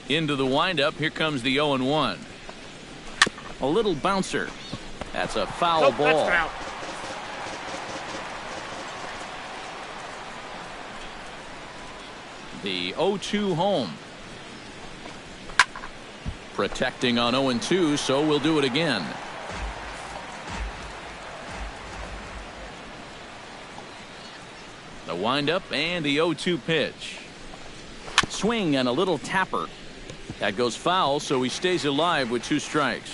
Into the windup. Here comes the 0-1. A little bouncer. That's a foul ball. That's foul. The 0-2 home. Protecting on 0-2, so we'll do it again. The windup and the 0-2 pitch. Swing and a little tapper. That goes foul, so he stays alive with 2 strikes.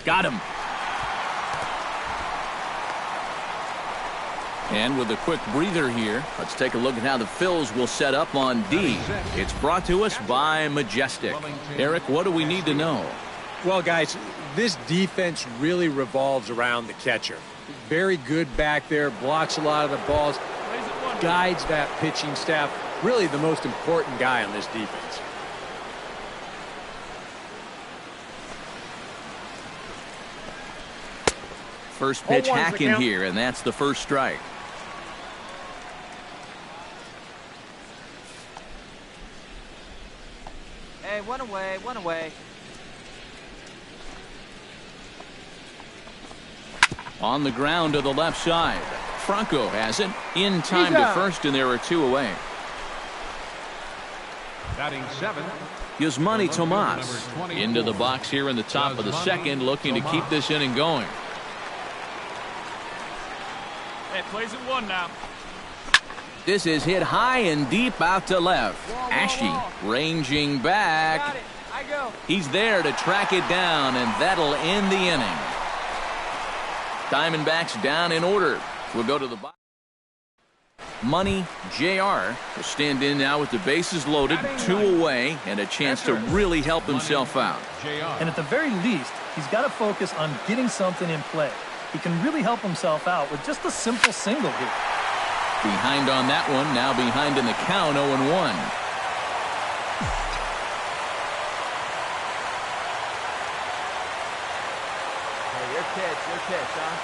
Got him. And with a quick breather here, let's take a look at how the Phils will set up on D. It's brought to us by Majestic. Eric, what do we need to know? Well, guys, this defense really revolves around the catcher. Very good back there, blocks a lot of the balls, guides that pitching staff. Really the most important guy on this defense. First pitch hacking here, and that's the first strike. Hey, one away, one away. On the ground to the left side. Franco has it in time to first, and there are 2 away. Batting 7. Yasmani Tomas into the box here in the top of the second, looking to keep this inning going. Hey, plays at 1 now. This is hit high and deep out to left. Ashe ranging back. Got it. I go. He's there to track it down, and that'll end the inning. Diamondbacks down in order. We'll go to the box. Money JR will stand in now with the bases loaded, 2 away, and a chance to really help himself out. And at the very least, he's got to focus on getting something in play. He can really help himself out with just a simple single here. Behind on that one, now behind in the count, 0-1. Your pitch, huh?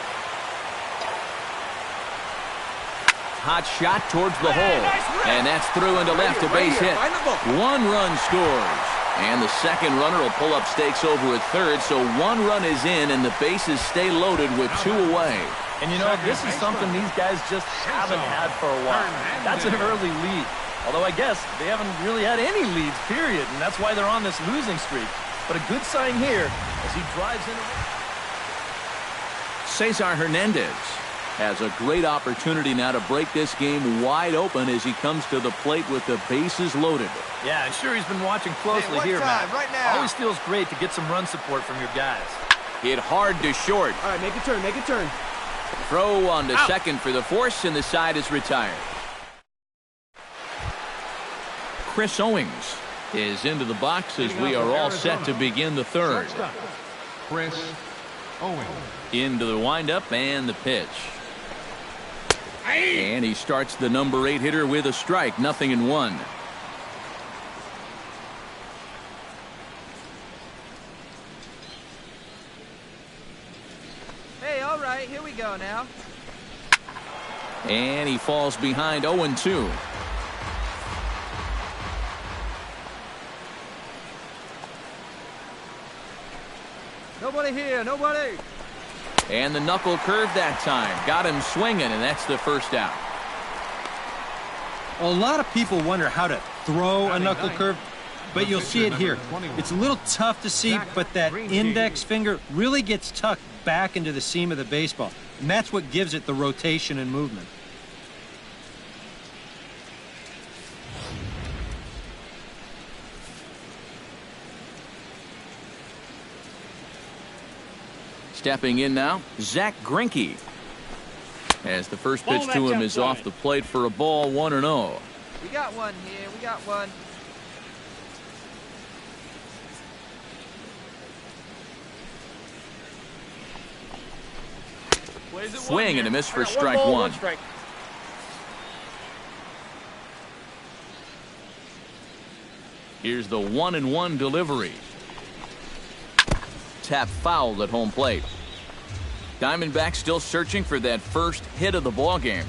Hot shot towards the hole, and that's through into left, a base hit. 1 run scores, and the second runner will pull up stakes over at third, so 1 run is in, and the bases stay loaded with 2 away. And you know, this is something these guys just haven't had for a while. That's an early lead. Although I guess they haven't really had any leads, period, and that's why they're on this losing streak. But a good sign here as he drives into it. Cesar Hernandez has a great opportunity now to break this game wide open as he comes to the plate with the bases loaded. Yeah, I'm sure he's been watching closely here, Matt. Right now. Always feels great to get some run support from your guys. Hit hard to short. All right, make a turn, make a turn. Throw on to second for the force, and the side is retired. Chris Owings is into the box as we are all set to begin the third. Chris Owings. Into the windup and the pitch. And he starts the number 8 hitter with a strike, 0-1. Hey, all right, here we go now. And he falls behind 0-2. Nobody here, nobody. And the knuckle curve that time. Got him swinging, and that's the first out. A lot of people wonder how to throw a knuckle curve, but you'll see it here. It's a little tough to see, but that index finger really gets tucked back into the seam of the baseball, and that's what gives it the rotation and movement. Stepping in now, Zach Greinke. As the first pitch to him is off the plate for a ball, 1-0. We got one here, we got one. Swing and a miss for strike 1. Here's the 1-1 delivery. Tap fouled at home plate. Diamondbacks still searching for that first hit of the ball game.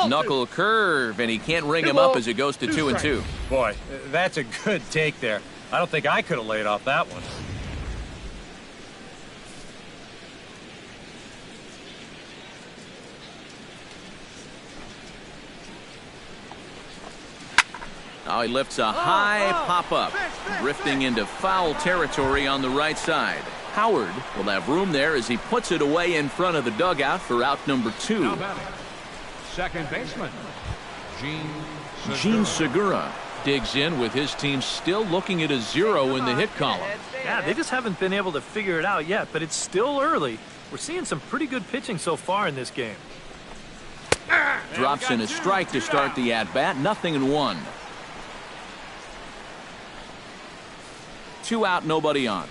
Knuckle curve, and he can't ring him up as it goes to 2-2. Boy, that's a good take there. I don't think I could have laid off that one. Now he lifts a high pop-up, drifting into foul territory on the right side. Howard will have room there as he puts it away in front of the dugout for out number 2. Now batting, second baseman, Gene Segura digs in with his team still looking at a 0 in the hit column. Yeah, they just haven't been able to figure it out yet, but it's still early. We're seeing some pretty good pitching so far in this game. Drops in a strike to start the at-bat, 0-1. 2 out, nobody on.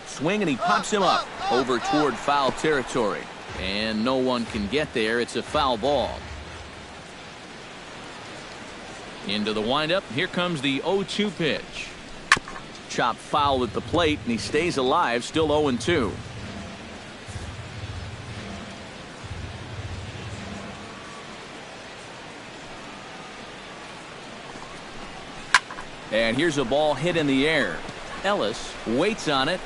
Swing, and he pops him up over toward foul territory. And no one can get there. It's a foul ball. Into the windup. Here comes the 0-2 pitch. Chopped foul at the plate, and he stays alive, still 0-2. And here's a ball hit in the air. Ellis waits on it.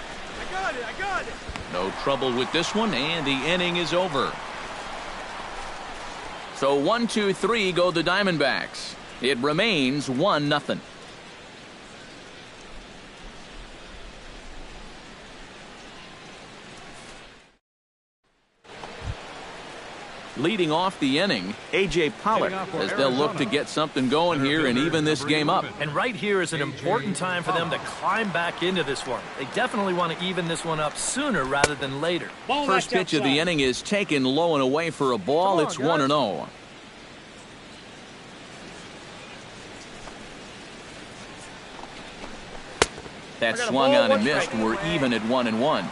I got it. No trouble with this one, and the inning is over. So 1-2-3 go the Diamondbacks. It remains 1-0. Leading off the inning, A.J. Pollock, as they'll look to get something going here and even this game up. And right here is an important time for them to climb back into this one. They definitely want to even this one up sooner rather than later. First pitch of the inning is taken low and away for a ball. It's 1-0. That swung on and missed. We're even at 1-1.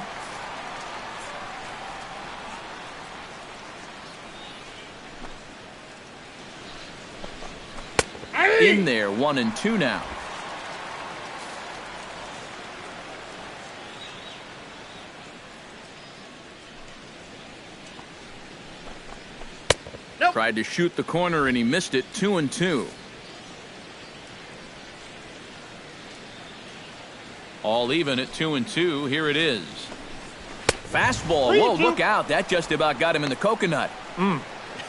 In there, 1-2 now. Nope. Tried to shoot the corner and he missed it. 2-2. All even at 2-2. Here it is. Fastball. Whoa, look out. That just about got him in the coconut.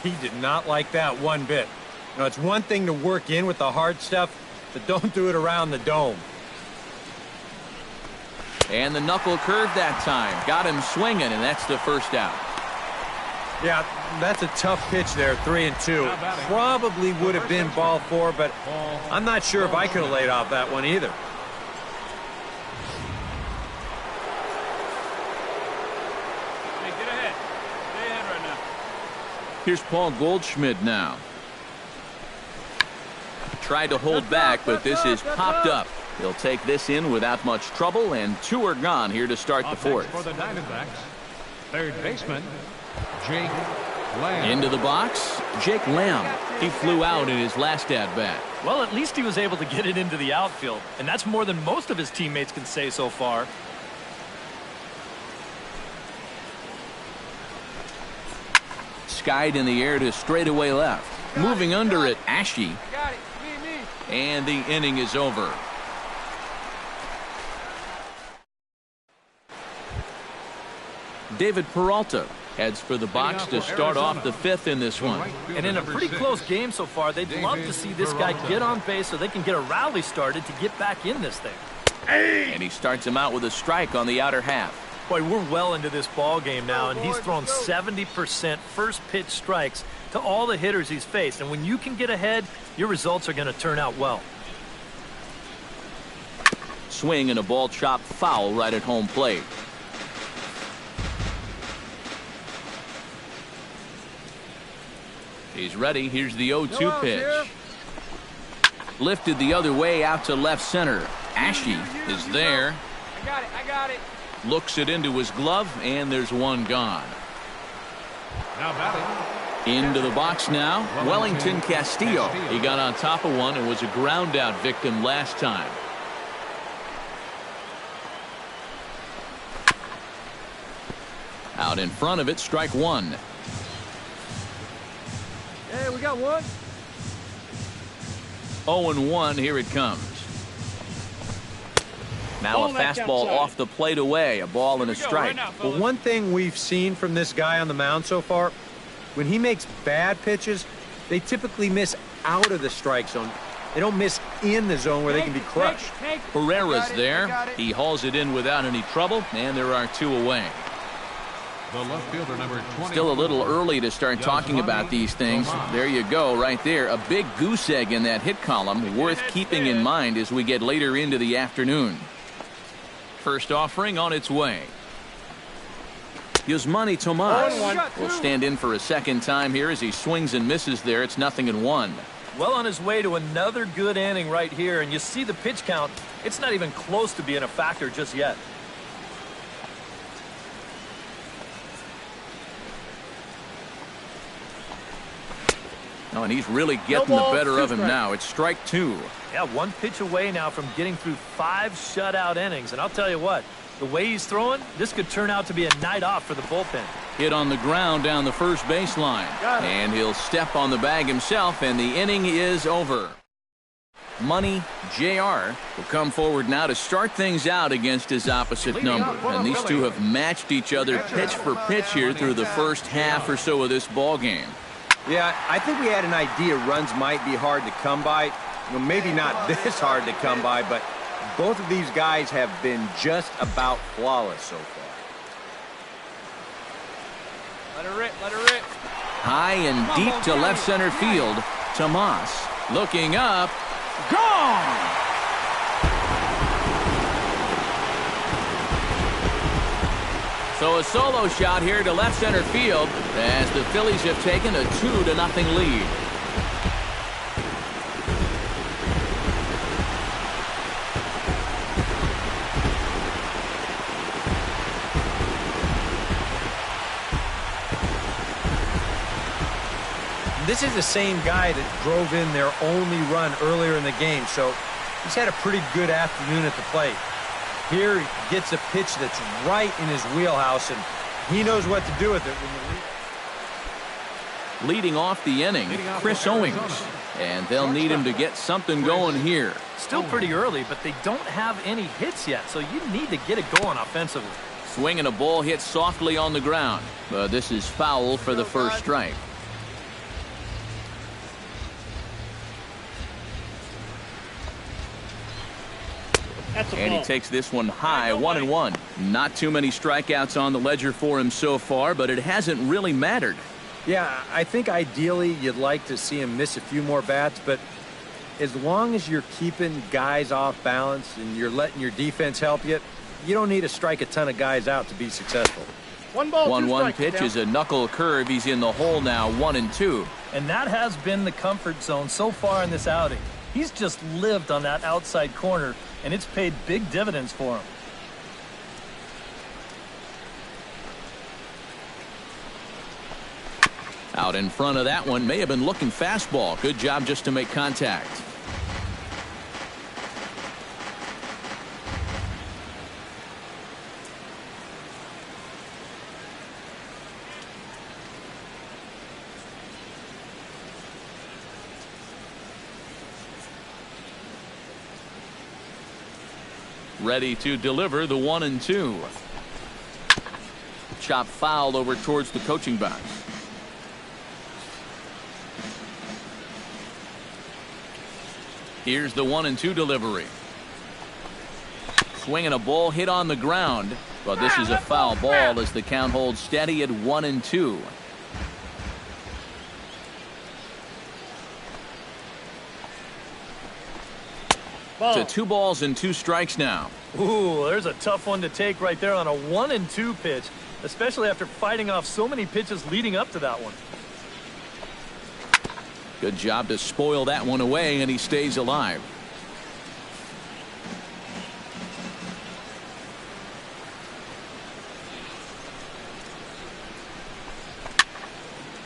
He did not like that one bit. You know, it's one thing to work in with the hard stuff, but don't do it around the dome. And the knuckle curve that time. Got him swinging, and that's the first out. Yeah, that's a tough pitch there, 3-2. Probably would have been ball 4, but I'm not sure if I could have laid off that one either. Hey, get ahead. Stay ahead right now. Here's Paul Goldschmidt now. Tried to hold back, but this is popped up. He'll take this in without much trouble, and 2 are gone here to start the 4th. for the Diamondbacks, third baseman, Jake Lamb. Into the box, Jake Lamb. He flew out in his last at-bat. Well, at least he was able to get it into the outfield, and that's more than most of his teammates can say so far. Skied in the air to straightaway left. Moving under it, Ashe. Got it. Me. And the inning is over. David Peralta heads for the box to start off the 5th in this one. And in a pretty close game so far, they'd love to see this guy get on base so they can get a rally started to get back in this thing. And he starts him out with a strike on the outer half. Boy, we're well into this ball game now, and he's thrown 70% first pitch strikes to all the hitters he's faced. And when you can get ahead, your results are going to turn out well. Swing and a ball chopped foul right at home plate. He's ready. Here's the 0-2 pitch. Lifted the other way out to left center. Ashe is there. I got it. Looks it into his glove, and there's one gone. Now batting. Into the box now, Wellington Castillo. He got on top of one and was a ground out victim last time. Out in front of it, strike one. Hey, we got one. 0-1, here it comes. Now a fastball off the plate away, a ball and a strike. Well, one thing we've seen from this guy on the mound so far, when he makes bad pitches, they typically miss out of the strike zone. They don't miss in the zone where they can be crushed. Herrera's there. He hauls it in without any trouble, and there are two away. The left fielder, number 20. Still a little early to start talking about these things. There you go, right there. A big goose egg in that hit column, worth keeping in mind as we get later into the afternoon. First offering on its way. Yusmani Tomas will stand in for a second time here as he swings and misses there. It's 0-1. Well on his way to another good inning right here, and you see the pitch count. It's not even close to being a factor just yet. Oh, and he's really getting the better of him now. It's strike two. Yeah, one pitch away now from getting through 5 shutout innings. And I'll tell you what, the way he's throwing, this could turn out to be a night off for the bullpen. Hit on the ground down the first baseline. And he'll step on the bag himself, and the inning is over. Money JR will come forward now to start things out against his opposite number. And these two have matched each other pitch for pitch here through the first half or so of this ball game. Yeah, I think we had an idea runs might be hard to come by. Well, maybe not this hard to come by, but both of these guys have been just about flawless so far. Let her rip, let her rip. High and deep to left center field. Tomas looking up. Gone! So a solo shot here to left center field as the Phillies have taken a 2-0 lead. This is the same guy that drove in their only run earlier in the game, so he's had a pretty good afternoon at the plate. Here he gets a pitch that's right in his wheelhouse, and he knows what to do with it. Leading off the inning, Chris Owings, and they'll need him to get something going here. Still pretty early, but they don't have any hits yet, so you need to get it going offensively. Swinging a ball hit softly on the ground, but this is foul for the first strike. And he takes this one high, 1-1. Not too many strikeouts on the ledger for him so far, but it hasn't really mattered. Yeah, I think ideally you'd like to see him miss a few more bats, but as long as you're keeping guys off balance and you're letting your defense help you, you don't need to strike a ton of guys out to be successful. 1-1 pitch is a knuckle curve. He's in the hole now, 1-2. And that has been the comfort zone so far in this outing. He's just lived on that outside corner, and it's paid big dividends for him. Out in front of that one, may have been looking fastball. Good job just to make contact. Ready to deliver the 1-2. Chop fouled over towards the coaching box. Here's the 1-2 delivery. Swinging a ball hit on the ground, but this is a foul ball as the count holds steady at 1-2. To 2 balls and 2 strikes now. Ooh, there's a tough one to take right there on a 1-2 pitch, especially after fighting off so many pitches leading up to that one. Good job to spoil that one away, and he stays alive.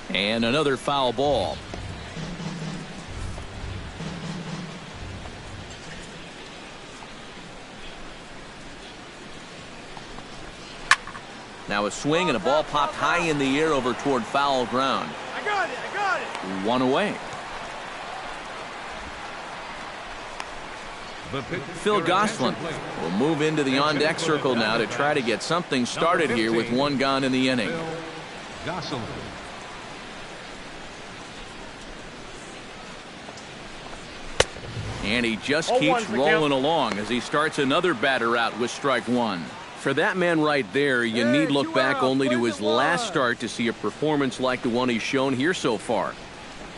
And another foul ball. Now a swing and a ball popped high in the air over toward foul ground. I got it. One away. Phil Gosselin will move into the on-deck circle now to try to get something started here with one gone in the inning. And he just keeps rolling along as he starts another batter out with strike one. For that man right there, you need look back only to his last start to see a performance like the one he's shown here so far.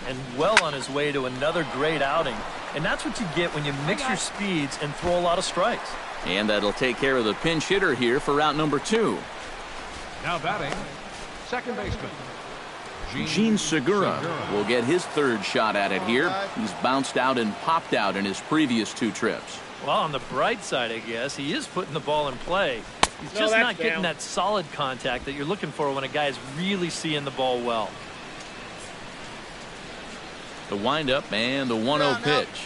And well on his way to another great outing. And that's what you get when you mix your speeds and throw a lot of strikes. And that'll take care of the pinch hitter here for out number 2. Now batting, second baseman Gene Segura will get his third shot at it here. He's bounced out and popped out in his previous 2 trips. Well, on the bright side, I guess, he is putting the ball in play. He's just not getting that solid contact that you're looking for when a guy's really seeing the ball well. The windup and the 1-0 pitch.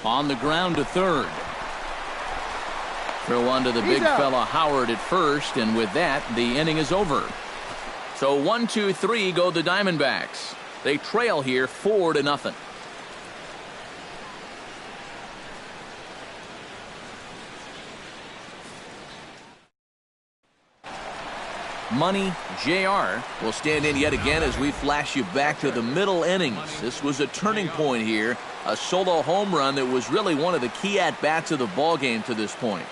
On the ground to third. Throw on to the big fella Howard at first, and with that, the inning is over. So 1-2-3 go the Diamondbacks. They trail here 4-0. Money JR will stand in yet again as we flash you back to the middle innings. This was a turning point here, a solo home run that was really one of the key at-bats of the ball game to this point.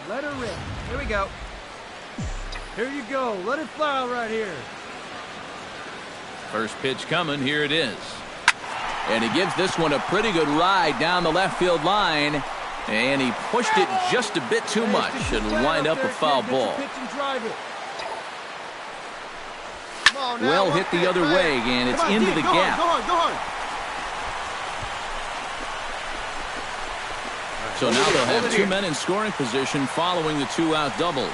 Let her rip. Here we go. Here you go. Let it fly right here. First pitch coming. Here it is. And he gives this one a pretty good ride down the left field line. And he pushed it just a bit too much. It'll wind up a foul ball. Well hit the other way, and it's into the gap. So now they'll have 2 men in scoring position following the 2-out double.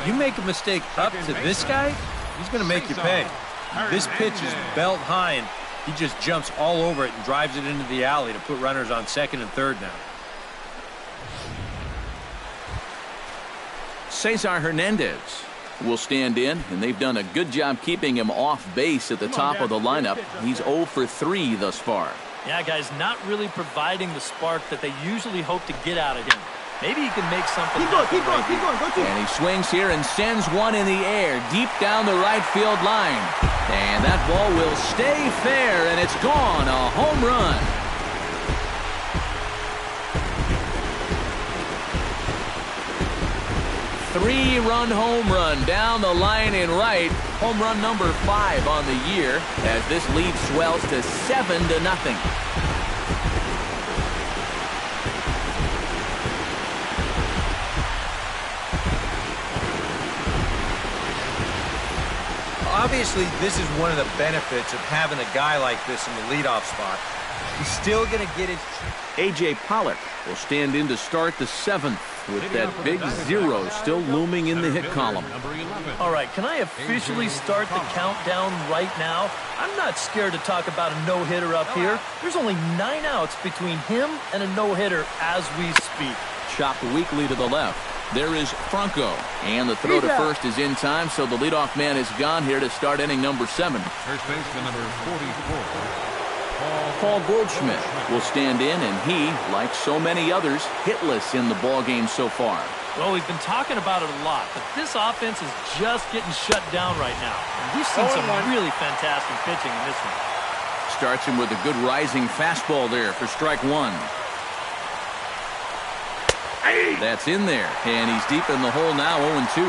You make a mistake up to this guy, he's going to make you pay. This pitch is belt high, and he just jumps all over it and drives it into the alley to put runners on second and third now. Cesar Hernandez will stand in, and they've done a good job keeping him off base at the top of the lineup. He's 0 for 3 thus far. Yeah, guys, not really providing the spark that they usually hope to get out of him. Maybe he can make something happen. Keep going. Go to And he swings here and sends one in the air deep down the right field line. And that ball will stay fair, and it's gone. A home run. Three-run home run down the line in right. Home run number 5 on the year as this lead swells to 7-0. Obviously, this is one of the benefits of having a guy like this in the leadoff spot. He's still going to get his... A.J. Pollock will stand in to start the 7th with that big 0 still looming in the hit column. All right, can I officially start the countdown right now? I'm not scared to talk about a no-hitter up here. There's only 9 outs between him and a no-hitter as we speak. Chopped weakly to the left. There is Franco, and the throw to first is in time, so the leadoff man is gone here to start inning number 7. First baseman number 44. Paul Goldschmidt will stand in, and he, like so many others, hitless in the ball game so far. Well, we've been talking about it a lot, but this offense is just getting shut down right now. And we've seen some really fantastic pitching in this one. Starts him with a good rising fastball there for strike 1. That's in there, and he's deep in the hole now, 0-2.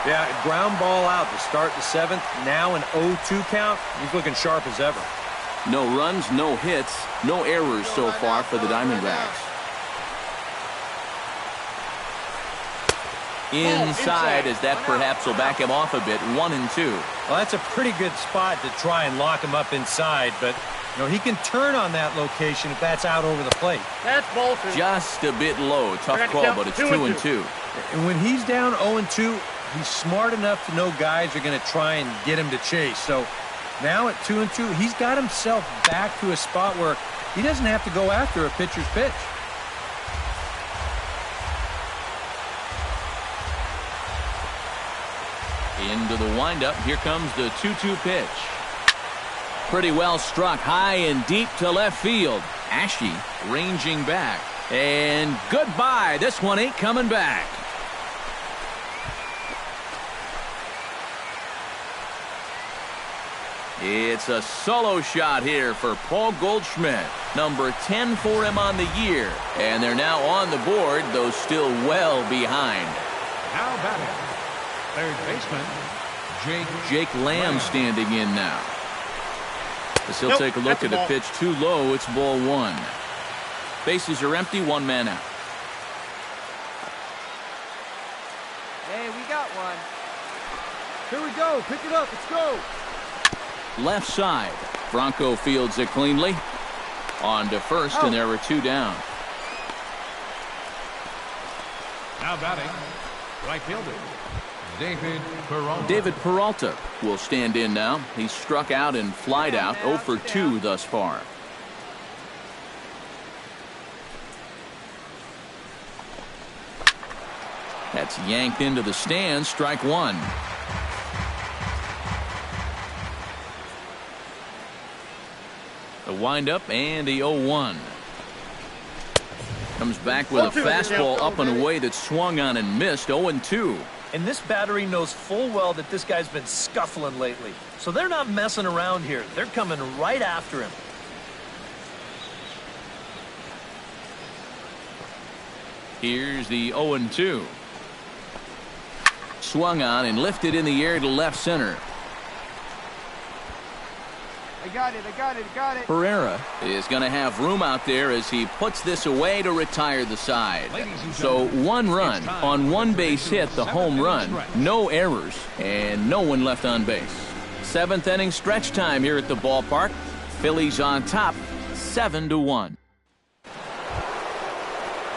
Yeah, ground ball out to start the 7th. Now an 0-2 count. He's looking sharp as ever. No runs, no hits, no errors so far for the Diamondbacks. Inside, as that perhaps will back him off a bit, 1-2. Well, that's a pretty good spot to try and lock him up inside, but you know, he can turn on that location if that's out over the plate. That's Bolton. Just a bit low. Tough call, but it's 2-2. And when he's down 0-2, he's smart enough to know guys are going to try and get him to chase. So now at 2-2, he's got himself back to a spot where he doesn't have to go after a pitcher's pitch. Into the windup. Here comes the 2-2 pitch. Pretty well struck high and deep to left field. Ashe ranging back. And goodbye. This one ain't coming back. It's a solo shot here for Paul Goldschmidt. Number 10 for him on the year. And they're now on the board, though still well behind. Now batting, third baseman, Jake Lamb standing in now. As he'll take a look at a pitch too low, it's ball one. Bases are empty, one man out. Hey, we got one. Here we go. Pick it up. Let's go. Left side. Bronco fields it cleanly. On to first, and there were two down. now batting, right fielder, David Peralta. David Peralta will stand in now. He's struck out and flied out 0 for 2 thus far. That's yanked into the stands, strike one. The windup and the 0-1. Comes back with a fastball up and away that swung on and missed. 0-2. And this battery knows full well that this guy's been scuffling lately. So they're not messing around here. They're coming right after him. Here's the 0-2. Swung on and lifted in the air to left center. I got it. Pereira is going to have room out there as he puts this away to retire the side. So 1 run on 1 base hit, the home run, no errors, and no one left on base. 7th inning stretch time here at the ballpark. Phillies on top, 7-1.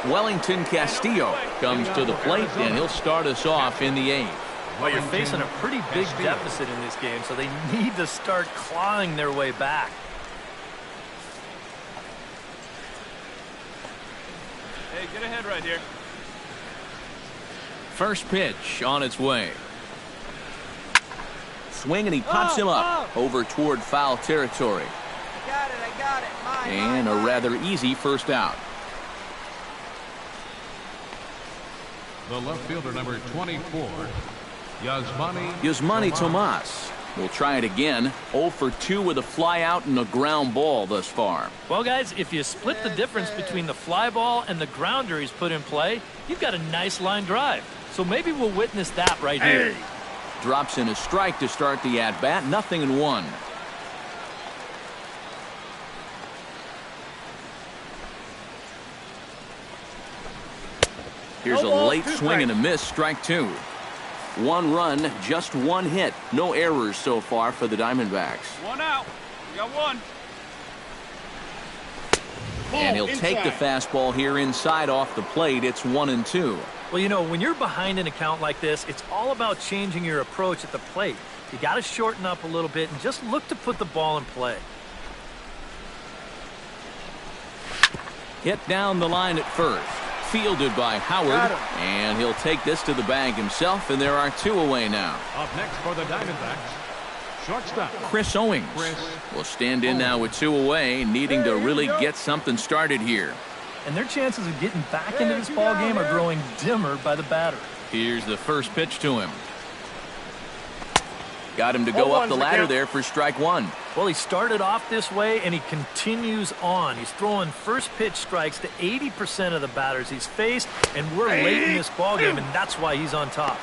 Wellington Castillo comes to the plate, and he'll start us off in the 8th. Well, you're facing a pretty big deficit in this game, so they need to start clawing their way back. Hey, get ahead right here. First pitch on its way. Swing, and he pops him up over toward foul territory. I got it. And a rather easy first out. The left fielder, number 24, Yasmani Tomas will try it again. 0 for 2 with a fly out and a ground ball thus far. Well, guys, if you split the difference between the fly ball and the grounder he's put in play, you've got a nice line drive. So maybe we'll witness that right here. Drops in a strike to start the at-bat. 0-1. Here's a late swing and a miss. Strike 2. 1 run, just 1 hit. No errors so far for the Diamondbacks. 1 out. We got 1. And he'll take the fastball here inside off the plate. It's 1-2. Well, you know, when you're behind in a count like this, it's all about changing your approach at the plate. You got to shorten up a little bit and just look to put the ball in play. Hit down the line at first. Fielded by Howard, and he'll take this to the bag himself, and there are 2 away now. Up next for the Diamondbacks, shortstop Chris Owings will stand in now with 2 away, needing to really get something started here. And their chances of getting back into this ball game are growing dimmer by the batter. Here's the first pitch to him. Got him to go up the ladder there for strike 1. Well, he started off this way, and he continues on. He's throwing first pitch strikes to 80% of the batters he's faced, and we're late in this ballgame, and that's why he's on top.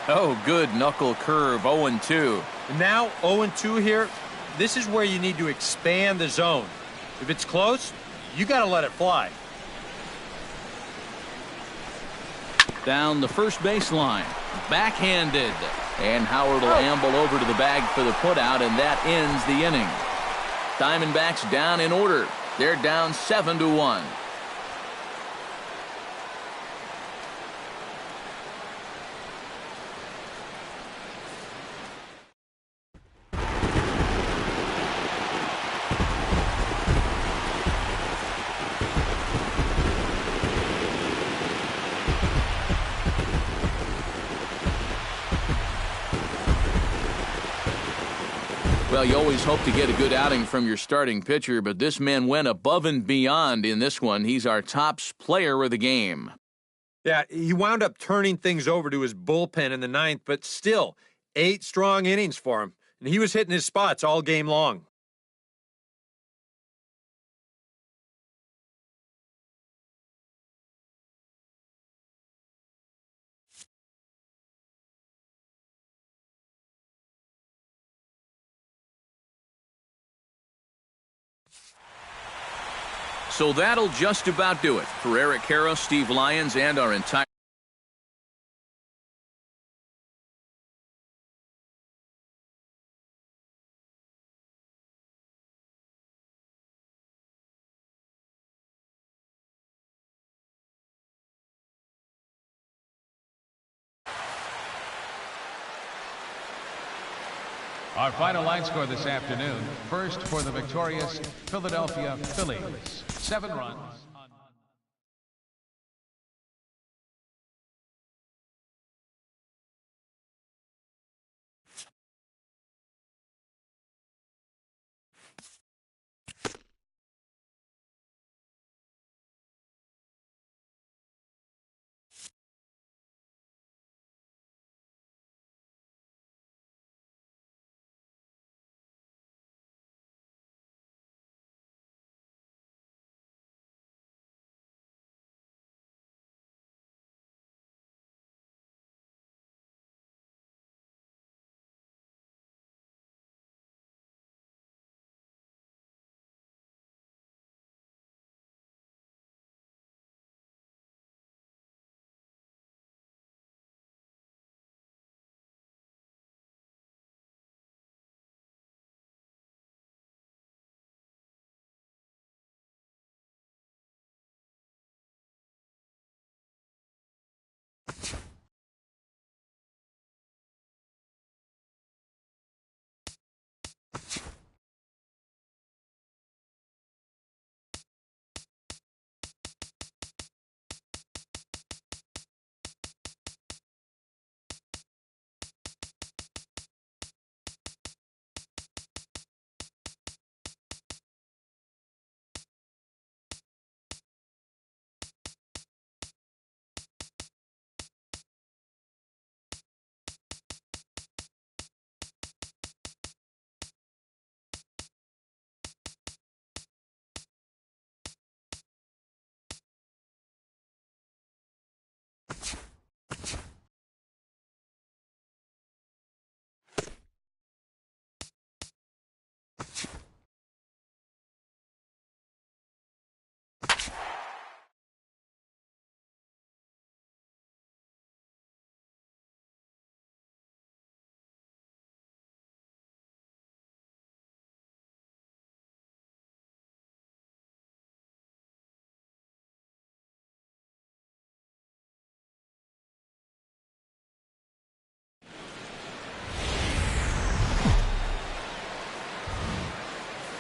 Oh, good knuckle curve, 0-2. And now 0-2 here. This is where you need to expand the zone. If it's close, you got to let it fly. Down the first baseline. Backhanded. And Howard will amble over to the bag for the putout, and that ends the inning. Diamondbacks down in order. They're down 7-1. Well, you always hope to get a good outing from your starting pitcher, but this man went above and beyond in this one. He's our top player of the game. Yeah, he wound up turning things over to his bullpen in the ninth, but still, 8 strong innings for him. And he was hitting his spots all game long. So that'll just about do it for Eric Harrow, Steve Lyons, and our entire... Our final line score this afternoon. First for the victorious Philadelphia Phillies. 7 runs.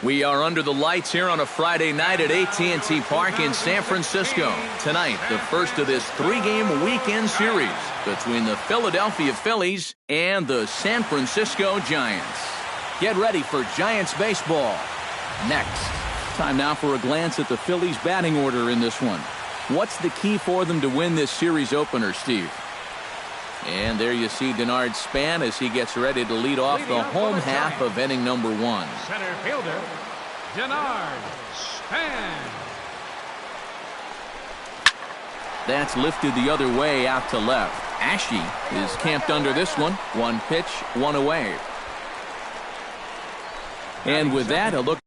We are under the lights here on a Friday night at AT&T Park in San Francisco. Tonight, the first of this 3-game weekend series between the Philadelphia Phillies and the San Francisco Giants. Get ready for Giants baseball next. Time now for a glance at the Phillies batting order in this one. What's the key for them to win this series opener, Steve? And there you see Denard Span as he gets ready to lead off the home half of inning number 1. Center fielder, Denard Span. That's lifted the other way out to left. Ashe is camped under this one. 1 pitch, 1 away. And with that, a look